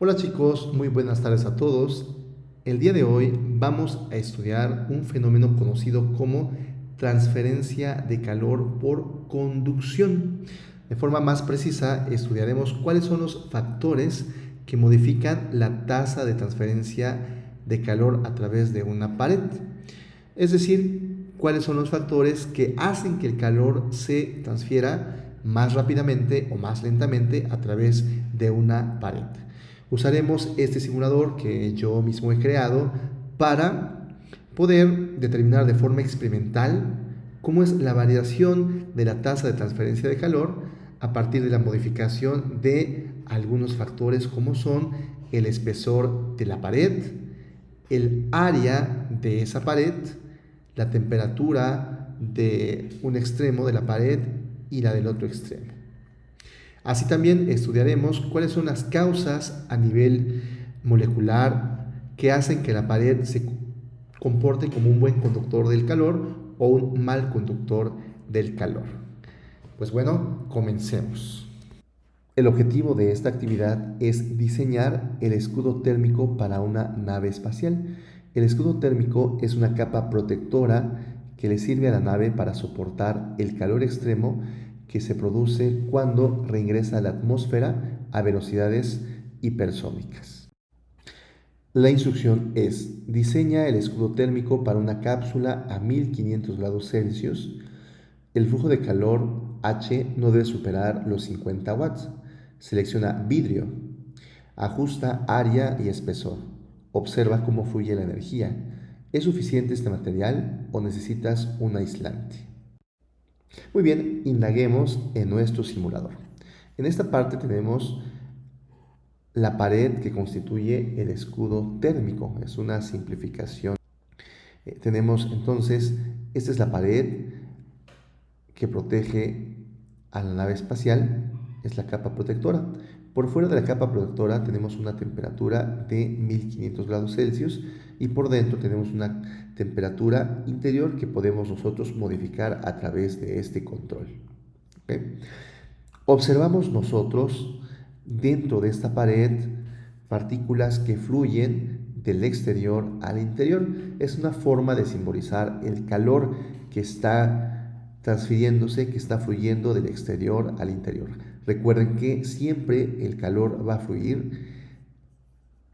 Hola chicos, muy buenas tardes a todos. El día de hoy vamos a estudiar un fenómeno conocido como transferencia de calor por conducción. De forma más precisa, estudiaremos cuáles son los factores que modifican la tasa de transferencia de calor a través de una pared. Es decir, cuáles son los factores que hacen que el calor se transfiera más rápidamente o más lentamente a través de una pared. Usaremos este simulador que yo mismo he creado para poder determinar de forma experimental cómo es la variación de la tasa de transferencia de calor a partir de la modificación de algunos factores como son el espesor de la pared, el área de esa pared, la temperatura de un extremo de la pared y la del otro extremo. Así también estudiaremos cuáles son las causas a nivel molecular que hacen que la pared se comporte como un buen conductor del calor o un mal conductor del calor. Pues bueno, comencemos. El objetivo de esta actividad es diseñar el escudo térmico para una nave espacial. El escudo térmico es una capa protectora que le sirve a la nave para soportar el calor extremo que se produce cuando reingresa a la atmósfera a velocidades hipersónicas. La instrucción es: diseña el escudo térmico para una cápsula a 1500 grados Celsius. El flujo de calor H no debe superar los 50 watts. Selecciona vidrio. Ajusta área y espesor. Observa cómo fluye la energía. ¿Es suficiente este material o necesitas un aislante? Muy bien, indaguemos en nuestro simulador. En esta parte tenemos la pared que constituye el escudo térmico. Es una simplificación. Tenemos entonces, esta es la pared que protege a la nave espacial, es la capa protectora. Por fuera de la capa protectora tenemos una temperatura de 1500 grados Celsius y por dentro tenemos una temperatura interior que podemos nosotros modificar a través de este control. ¿Okay? Observamos nosotros dentro de esta pared partículas que fluyen del exterior al interior. Es una forma de simbolizar el calor que está transfiriéndose, que está fluyendo del exterior al interior. Recuerden que siempre el calor va a fluir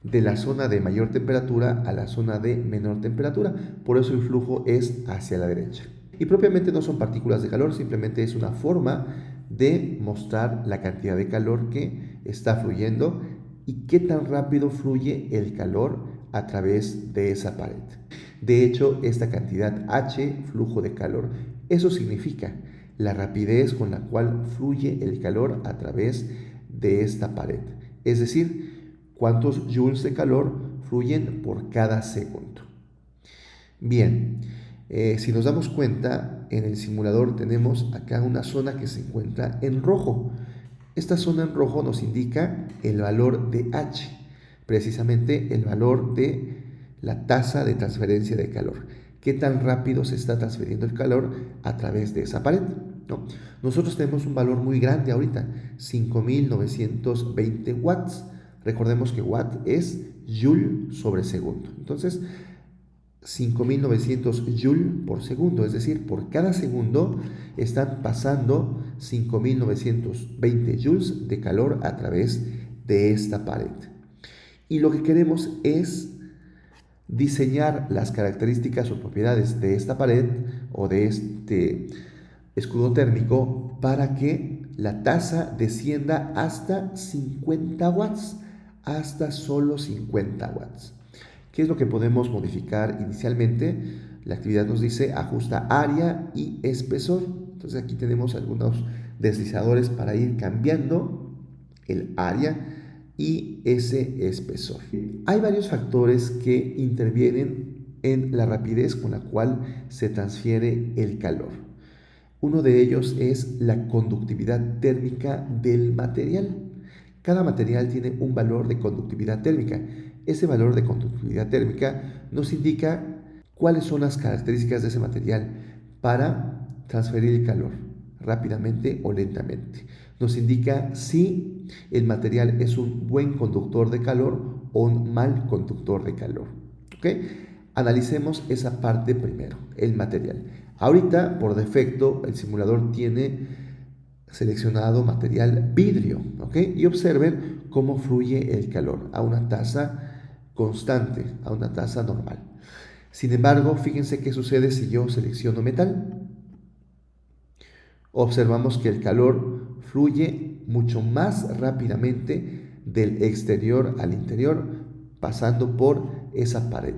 de la zona de mayor temperatura a la zona de menor temperatura. Por eso el flujo es hacia la derecha. Y propiamente no son partículas de calor, simplemente es una forma de mostrar la cantidad de calor que está fluyendo y qué tan rápido fluye el calor a través de esa pared. De hecho, esta cantidad H, flujo de calor, eso significa la rapidez con la cual fluye el calor a través de esta pared. Es decir, cuántos joules de calor fluyen por cada segundo. Bien, si nos damos cuenta, en el simulador tenemos acá una zona que se encuentra en rojo. Esta zona en rojo nos indica el valor de H, precisamente el valor de la tasa de transferencia de calor. ¿Qué tan rápido se está transfiriendo el calor a través de esa pared? ¿No? Nosotros tenemos un valor muy grande ahorita, 5920 watts. Recordemos que watt es joule sobre segundo. Entonces, 5900 joule por segundo, es decir, por cada segundo están pasando 5920 joules de calor a través de esta pared. Y lo que queremos es diseñar las características o propiedades de esta pared o de este escudo térmico para que la tasa descienda hasta 50 watts, hasta solo 50 watts. ¿Qué es lo que podemos modificar inicialmente? La actividad nos dice ajusta área y espesor. Entonces aquí tenemos algunos deslizadores para ir cambiando el área y ese espesor. Hay varios factores que intervienen en la rapidez con la cual se transfiere el calor. Uno de ellos es la conductividad térmica del material. Cada material tiene un valor de conductividad térmica. Ese valor de conductividad térmica nos indica cuáles son las características de ese material para transferir el calor rápidamente o lentamente. Nos indica si el material es un buen conductor de calor o un mal conductor de calor. ¿Ok? Analicemos esa parte primero, el material. Ahorita, por defecto, el simulador tiene seleccionado material vidrio, ¿ok? Y observen cómo fluye el calor a una tasa constante, a una tasa normal. Sin embargo, fíjense qué sucede si yo selecciono metal. Observamos que el calor fluye mucho más rápidamente del exterior al interior, pasando por esa pared,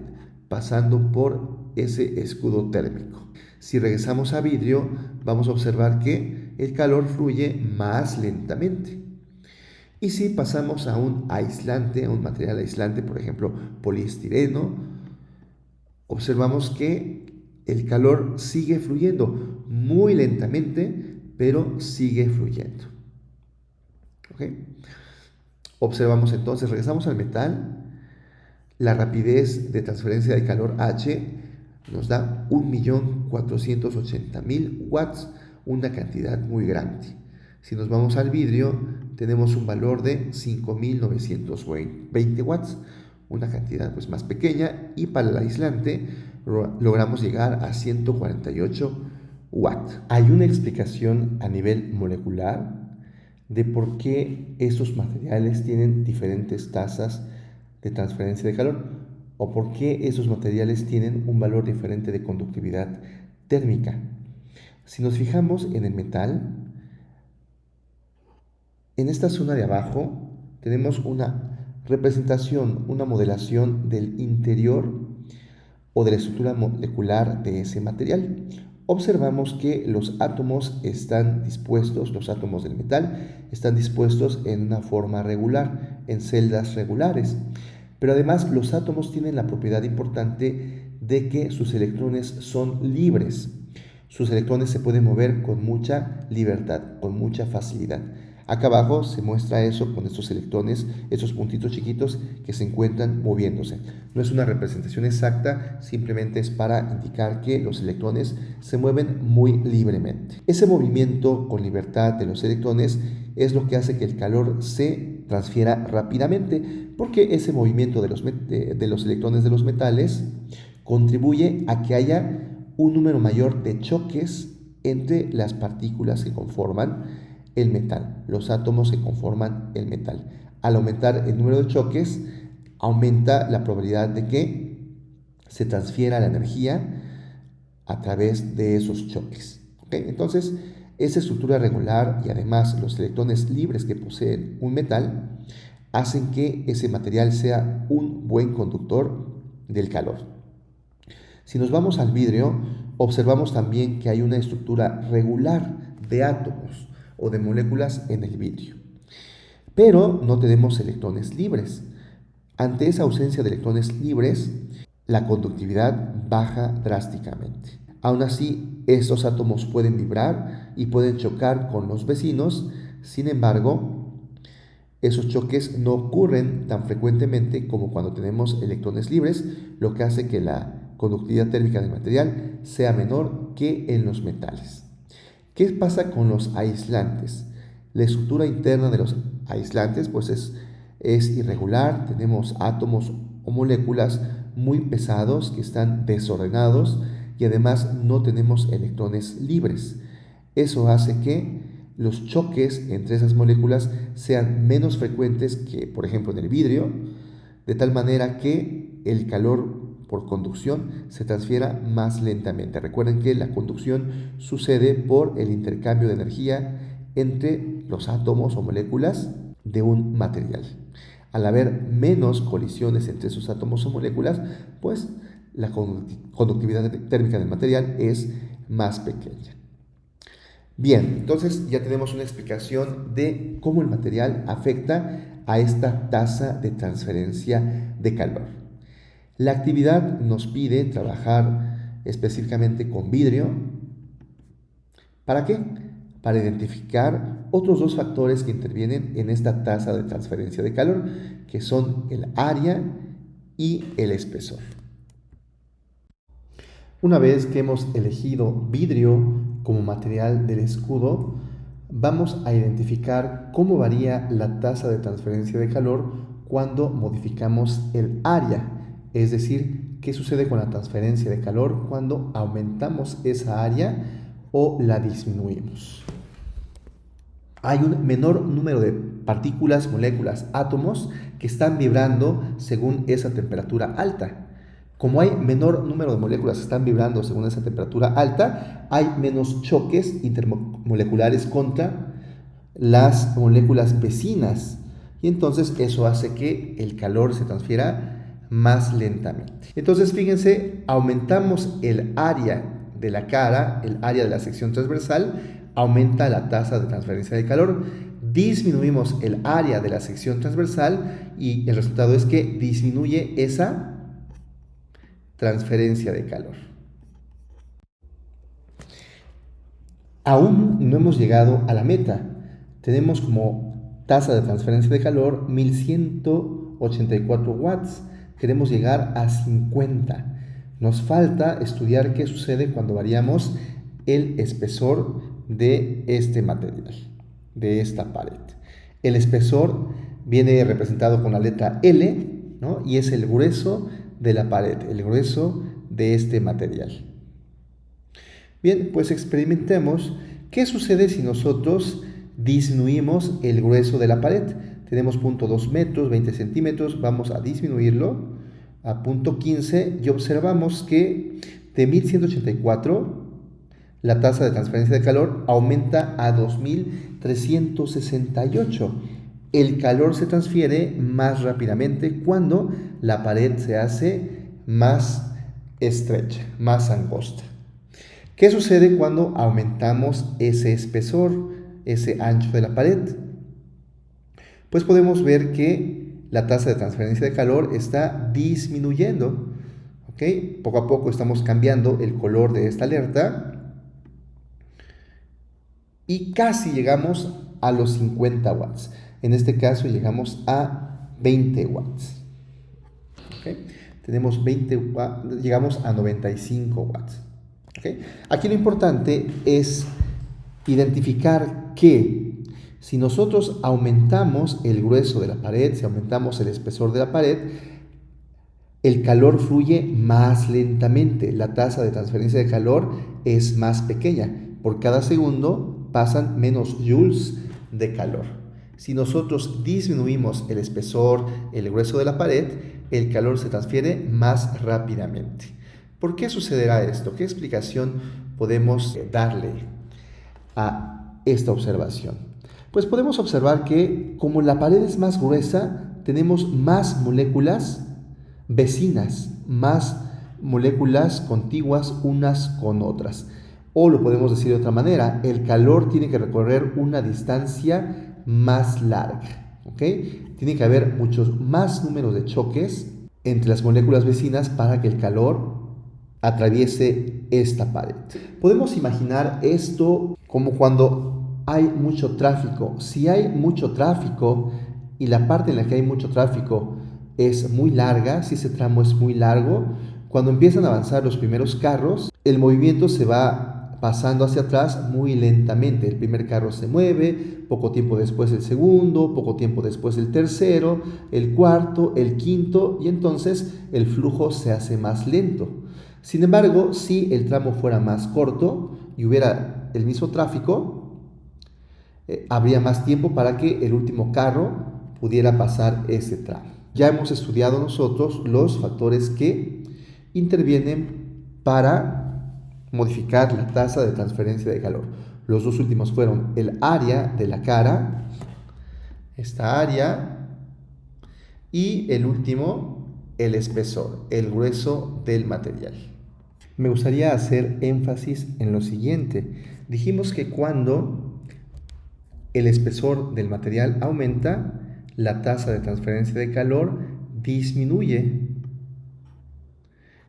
pasando por ese escudo térmico. Si regresamos a vidrio, vamos a observar que el calor fluye más lentamente. Y si pasamos a un aislante, a un material aislante, por ejemplo, poliestireno, observamos que el calor sigue fluyendo muy lentamente, pero sigue fluyendo. ¿Ok? Observamos entonces, regresamos al metal, la rapidez de transferencia de calor H nos da 1.480.000 watts, una cantidad muy grande. Si nos vamos al vidrio, tenemos un valor de 5.920 watts, una cantidad pues más pequeña, y para el aislante logramos llegar a 148 watts. Hay una explicación a nivel molecular de por qué esos materiales tienen diferentes tasas de transferencia de calor o por qué esos materiales tienen un valor diferente de conductividad térmica. Si nos fijamos en el metal, en esta zona de abajo tenemos una representación, una modelación del interior o de la estructura molecular de ese material. Observamos que los átomos están dispuestos, los átomos del metal están dispuestos en una forma regular, en celdas regulares. Pero además los átomos tienen la propiedad importante de que sus electrones son libres. Sus electrones se pueden mover con mucha libertad, con mucha facilidad. Acá abajo se muestra eso con estos electrones, estos puntitos chiquitos que se encuentran moviéndose. No es una representación exacta, simplemente es para indicar que los electrones se mueven muy libremente. Ese movimiento con libertad de los electrones es lo que hace que el calor se transfiera rápidamente, porque ese movimiento de los electrones de los metales contribuye a que haya un número mayor de choques entre las partículas que conforman el metal, los átomos que conforman el metal. Al aumentar el número de choques, aumenta la probabilidad de que se transfiera la energía a través de esos choques. ¿Okay? Entonces, esa estructura regular y además los electrones libres que poseen un metal hacen que ese material sea un buen conductor del calor. Si nos vamos al vidrio, observamos también que hay una estructura regular de átomos o de moléculas en el vidrio. Pero no tenemos electrones libres. Ante esa ausencia de electrones libres, la conductividad baja drásticamente. Aún así, estos átomos pueden vibrar y pueden chocar con los vecinos. Sin embargo, esos choques no ocurren tan frecuentemente como cuando tenemos electrones libres, lo que hace que la conductividad térmica del material sea menor que en los metales. ¿Qué pasa con los aislantes? La estructura interna de los aislantes pues es irregular, tenemos átomos o moléculas muy pesados que están desordenados y además no tenemos electrones libres. Eso hace que los choques entre esas moléculas sean menos frecuentes que, por ejemplo, en el vidrio, de tal manera que el calor por conducción se transfiera más lentamente. Recuerden que la conducción sucede por el intercambio de energía entre los átomos o moléculas de un material. Al haber menos colisiones entre esos átomos o moléculas, pues la conductividad térmica del material es más pequeña. Bien, entonces ya tenemos una explicación de cómo el material afecta a esta tasa de transferencia de calor. La actividad nos pide trabajar específicamente con vidrio. ¿Para qué? Para identificar otros dos factores que intervienen en esta tasa de transferencia de calor, que son el área y el espesor. Una vez que hemos elegido vidrio como material del escudo, vamos a identificar cómo varía la tasa de transferencia de calor cuando modificamos el área, es decir, qué sucede con la transferencia de calor cuando aumentamos esa área o la disminuimos. Hay un menor número de partículas, moléculas, átomos que están vibrando según esa temperatura alta. Como hay menor número de moléculas que están vibrando según esa temperatura alta, hay menos choques intermoleculares contra las moléculas vecinas. Y entonces eso hace que el calor se transfiera más lentamente. Entonces fíjense, aumentamos el área de la cara, el área de la sección transversal, aumenta la tasa de transferencia de calor. Disminuimos el área de la sección transversal y el resultado es que disminuye esa transferencia de calor. Aún no hemos llegado a la meta. Tenemos como tasa de transferencia de calor 1184 watts. Queremos llegar a 50. Nos falta estudiar qué sucede cuando variamos el espesor de este material, de esta pared. El espesor viene representado con la letra L, ¿no? Y es el grueso de la pared, el grueso de este material. Bien, pues experimentemos qué sucede si nosotros disminuimos el grueso de la pared. Tenemos 0.2 metros, 20 centímetros, vamos a disminuirlo a 0.15 y observamos que de 1184 la tasa de transferencia de calor aumenta a 2368. El calor se transfiere más rápidamente cuando la pared se hace más estrecha, más angosta. ¿Qué sucede cuando aumentamos ese espesor, ese ancho de la pared? Pues podemos ver que la tasa de transferencia de calor está disminuyendo. ¿Ok? Poco a poco estamos cambiando el color de esta alerta y casi llegamos a los 50 watts. En este caso llegamos a 20 watts. ¿Ok? Tenemos 20 watts, llegamos a 95 watts. ¿Okay? Aquí lo importante es identificar que si nosotros aumentamos el grueso de la pared, si aumentamos el espesor de la pared, el calor fluye más lentamente. La tasa de transferencia de calor es más pequeña. Por cada segundo pasan menos joules de calor. Si nosotros disminuimos el espesor, el grueso de la pared, el calor se transfiere más rápidamente. ¿Por qué sucederá esto? ¿Qué explicación podemos darle a esta observación? Pues podemos observar que como la pared es más gruesa, tenemos más moléculas vecinas, más moléculas contiguas unas con otras. O lo podemos decir de otra manera, el calor tiene que recorrer una distancia más larga. ¿Ok? Tiene que haber muchos más números de choques entre las moléculas vecinas para que el calor atraviese esta pared. Podemos imaginar esto como cuando hay mucho tráfico. Si hay mucho tráfico y la parte en la que hay mucho tráfico es muy larga, si ese tramo es muy largo, cuando empiezan a avanzar los primeros carros, el movimiento se va pasando hacia atrás muy lentamente. El primer carro se mueve, poco tiempo después el segundo, poco tiempo después el tercero, el cuarto, el quinto, y entonces el flujo se hace más lento. Sin embargo, si el tramo fuera más corto y hubiera el mismo tráfico, habría más tiempo para que el último carro pudiera pasar ese tramo. Ya hemos estudiado nosotros los factores que intervienen para modificar la tasa de transferencia de calor. Los dos últimos fueron el área de la cara, esta área, y el último, el espesor, el grueso del material. Me gustaría hacer énfasis en lo siguiente. Dijimos que cuando el espesor del material aumenta, la tasa de transferencia de calor disminuye.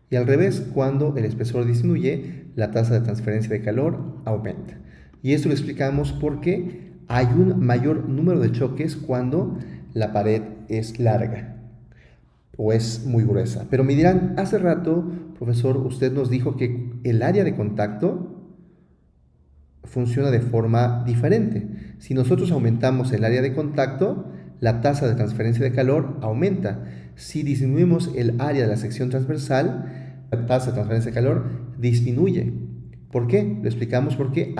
Y al revés, cuando el espesor disminuye, la tasa de transferencia de calor aumenta. Y esto lo explicamos porque hay un mayor número de choques cuando la pared es larga o es muy gruesa. Pero me dirán, hace rato, profesor, usted nos dijo que el área de contacto funciona de forma diferente. Si nosotros aumentamos el área de contacto, la tasa de transferencia de calor aumenta. Si disminuimos el área de la sección transversal, la tasa de transferencia de calor disminuye. ¿Por qué? Lo explicamos porque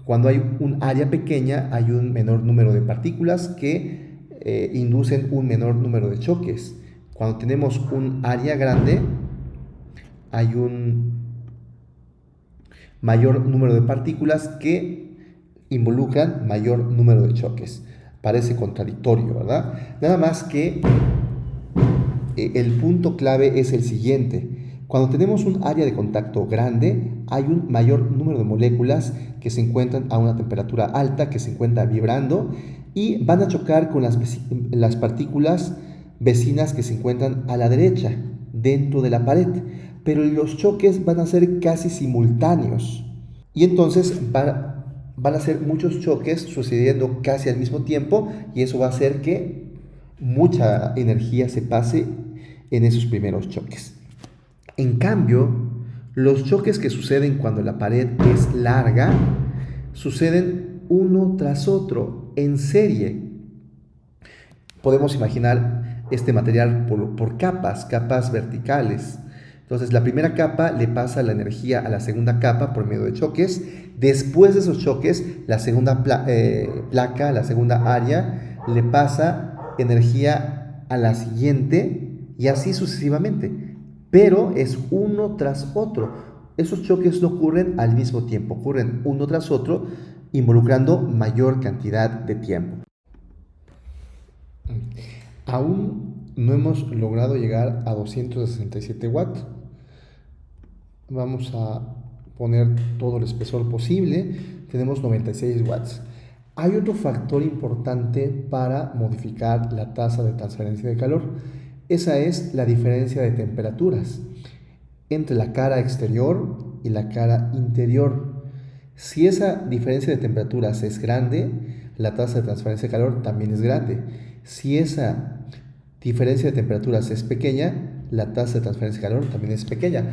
cuando hay un área pequeña hay un menor número de partículas que inducen un menor número de choques. Cuando tenemos un área grande hay un mayor número de partículas que involucran mayor número de choques. Parece contradictorio, ¿verdad? Nada más que el punto clave es el siguiente. Cuando tenemos un área de contacto grande, hay un mayor número de moléculas que se encuentran a una temperatura alta, que se encuentran vibrando y van a chocar con las partículas vecinas que se encuentran a la derecha, dentro de la pared. Pero los choques van a ser casi simultáneos. Y entonces van a ser muchos choques sucediendo casi al mismo tiempo y eso va a hacer que mucha energía se pase en esos primeros choques. En cambio, los choques que suceden cuando la pared es larga suceden uno tras otro en serie. Podemos imaginar este material por capas verticales. Entonces la primera capa le pasa la energía a la segunda capa por medio de choques. Después de esos choques, la segunda placa, la segunda área, le pasa energía a la siguiente y así sucesivamente. Pero es uno tras otro. Esos choques no ocurren al mismo tiempo, ocurren uno tras otro, involucrando mayor cantidad de tiempo. Aún no hemos logrado llegar a 267 watts. Vamos a poner todo el espesor posible. Tenemos 96 watts. Hay otro factor importante para modificar la tasa de transferencia de calor. Esa es la diferencia de temperaturas entre la cara exterior y la cara interior. Si esa diferencia de temperaturas es grande, la tasa de transferencia de calor también es grande. Si esa diferencia de temperaturas es pequeña, la tasa de transferencia de calor también es pequeña.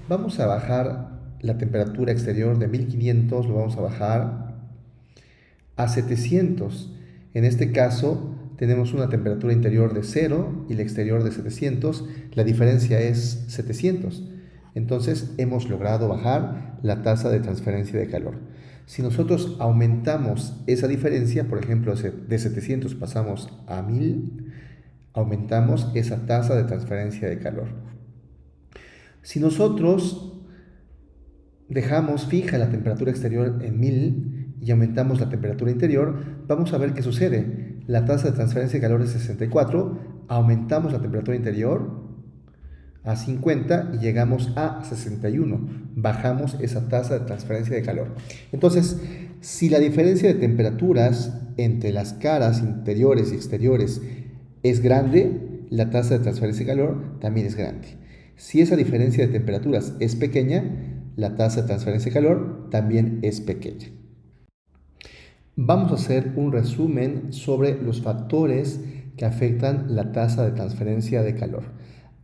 Vamos a bajar la temperatura exterior de 1500, lo vamos a bajar a 700. En este caso tenemos una temperatura interior de 0 y la exterior de 700. La diferencia es 700. Entonces hemos logrado bajar la tasa de transferencia de calor. Si nosotros aumentamos esa diferencia, por ejemplo, de 700 pasamos a 1000, aumentamos esa tasa de transferencia de calor. Si nosotros dejamos fija la temperatura exterior en 1000 y aumentamos la temperatura interior, vamos a ver qué sucede. La tasa de transferencia de calor es 64, aumentamos la temperatura interior a 50 y llegamos a 61. Bajamos esa tasa de transferencia de calor. Entonces, si la diferencia de temperaturas entre las caras interiores y exteriores es grande, la tasa de transferencia de calor también es grande. Si esa diferencia de temperaturas es pequeña, la tasa de transferencia de calor también es pequeña. Vamos a hacer un resumen sobre los factores que afectan la tasa de transferencia de calor.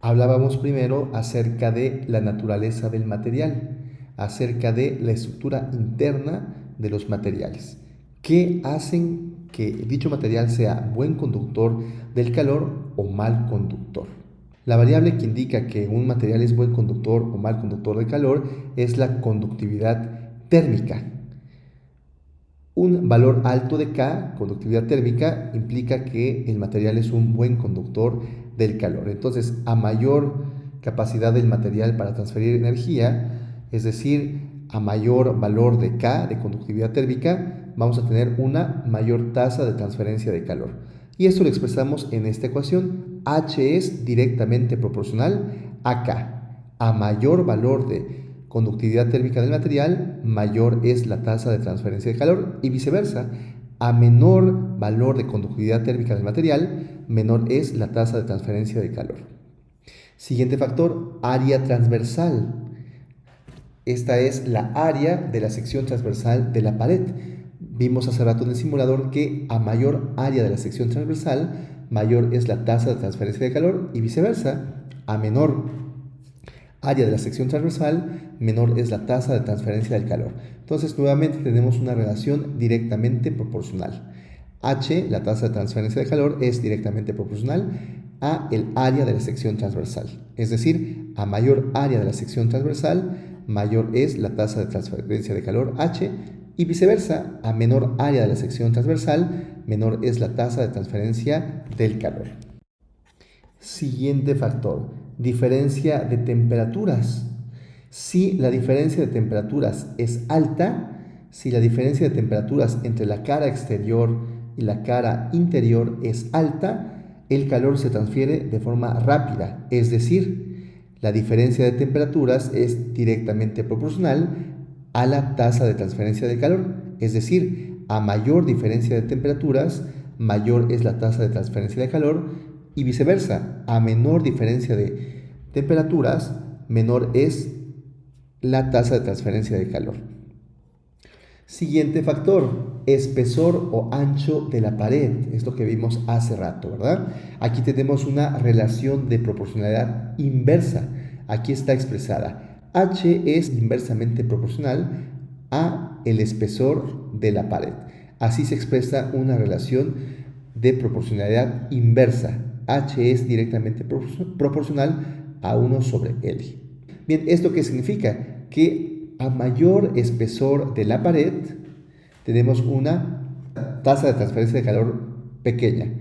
Hablábamos primero acerca de la naturaleza del material, acerca de la estructura interna de los materiales, que hacen que dicho material sea buen conductor del calor o mal conductor. La variable que indica que un material es buen conductor o mal conductor de calor es la conductividad térmica. Un valor alto de K, conductividad térmica, implica que el material es un buen conductor del calor. Entonces, a mayor capacidad del material para transferir energía, es decir, a mayor valor de K, de conductividad térmica, vamos a tener una mayor tasa de transferencia de calor. Y esto lo expresamos en esta ecuación. H es directamente proporcional a K. A mayor valor de conductividad térmica del material, mayor es la tasa de transferencia de calor y viceversa. A menor valor de conductividad térmica del material, menor es la tasa de transferencia de calor. Siguiente factor, área transversal. Esta es la área de la sección transversal de la pared. Vimos hace rato en el simulador que a mayor área de la sección transversal, mayor es la tasa de transferencia de calor y viceversa. A menor área de la sección transversal, menor es la tasa de transferencia del calor. Entonces, nuevamente tenemos una relación directamente proporcional. H, la tasa de transferencia de calor, es directamente proporcional a el área de la sección transversal. Es decir, a mayor área de la sección transversal, mayor es la tasa de transferencia de calor H, y viceversa, a menor área de la sección transversal, menor es la tasa de transferencia del calor. Siguiente factor, diferencia de temperaturas. Si la diferencia de temperaturas es alta, si la diferencia de temperaturas entre la cara exterior y la cara interior es alta, el calor se transfiere de forma rápida, es decir, la diferencia de temperaturas es directamente proporcional a la tasa de transferencia de calor, es decir, a mayor diferencia de temperaturas, mayor es la tasa de transferencia de calor, y viceversa, a menor diferencia de temperaturas, menor es la tasa de transferencia de calor. Siguiente factor, espesor o ancho de la pared, es lo que vimos hace rato, ¿verdad? Aquí tenemos una relación de proporcionalidad inversa, aquí está expresada. H es inversamente proporcional a el espesor de la pared. Así se expresa una relación de proporcionalidad inversa. H es directamente proporcional a 1 sobre L. Bien, ¿esto qué significa? Que a mayor espesor de la pared tenemos una tasa de transferencia de calor pequeña.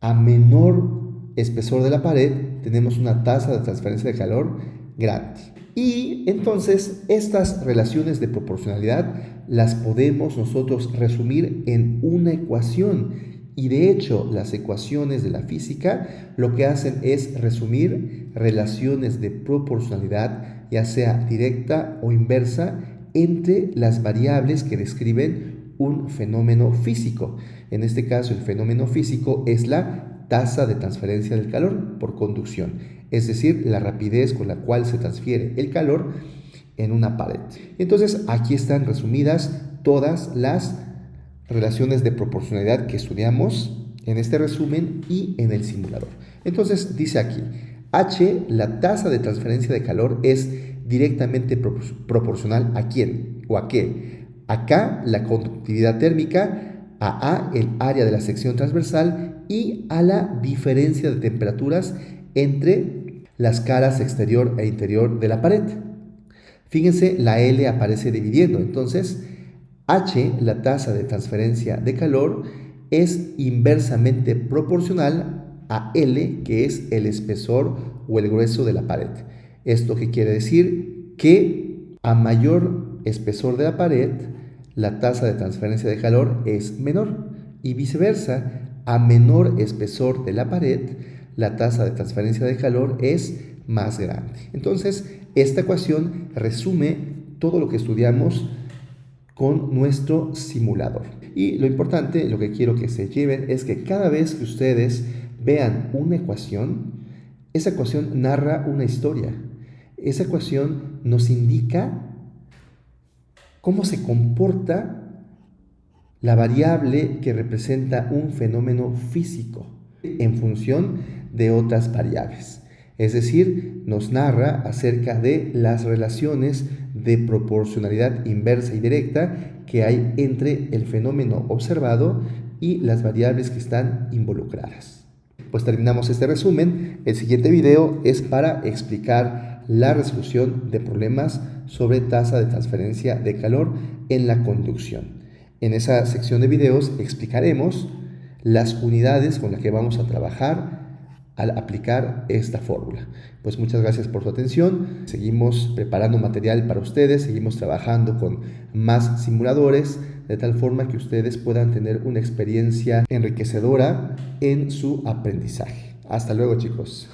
A menor espesor de la pared tenemos una tasa de transferencia de calor grande. Y entonces estas relaciones de proporcionalidad las podemos nosotros resumir en una ecuación. Y de hecho, las ecuaciones de la física lo que hacen es resumir relaciones de proporcionalidad, ya sea directa o inversa, entre las variables que describen un fenómeno físico. En este caso, el fenómeno físico es la tasa de transferencia del calor por conducción, es decir, la rapidez con la cual se transfiere el calor en una pared. Entonces, aquí están resumidas todas las relaciones de proporcionalidad que estudiamos en este resumen y en el simulador. Entonces dice aquí, H, la tasa de transferencia de calor es directamente proporcional ¿a quién o a qué? A K, la conductividad térmica, a el área de la sección transversal y a la diferencia de temperaturas entre las caras exterior e interior de la pared. Fíjense, la L aparece dividiendo, entonces H, la tasa de transferencia de calor, es inversamente proporcional a L, que es el espesor o el grueso de la pared. ¿Esto qué quiere decir? Que a mayor espesor de la pared, la tasa de transferencia de calor es menor. Y viceversa, a menor espesor de la pared, la tasa de transferencia de calor es más grande. Entonces, esta ecuación resume todo lo que estudiamos con nuestro simulador. Y lo importante, lo que quiero que se lleven es que cada vez que ustedes vean una ecuación, esa ecuación narra una historia. Esa ecuación nos indica cómo se comporta la variable que representa un fenómeno físico en función de otras variables. Es decir, nos narra acerca de las relaciones de proporcionalidad inversa y directa que hay entre el fenómeno observado y las variables que están involucradas. Pues terminamos este resumen. El siguiente video es para explicar la resolución de problemas sobre tasa de transferencia de calor en la conducción. En esa sección de videos explicaremos las unidades con las que vamos a trabajar al aplicar esta fórmula. Pues muchas gracias por su atención. Seguimos preparando material para ustedes, seguimos trabajando con más simuladores, de tal forma que ustedes puedan tener una experiencia enriquecedora en su aprendizaje. Hasta luego, chicos.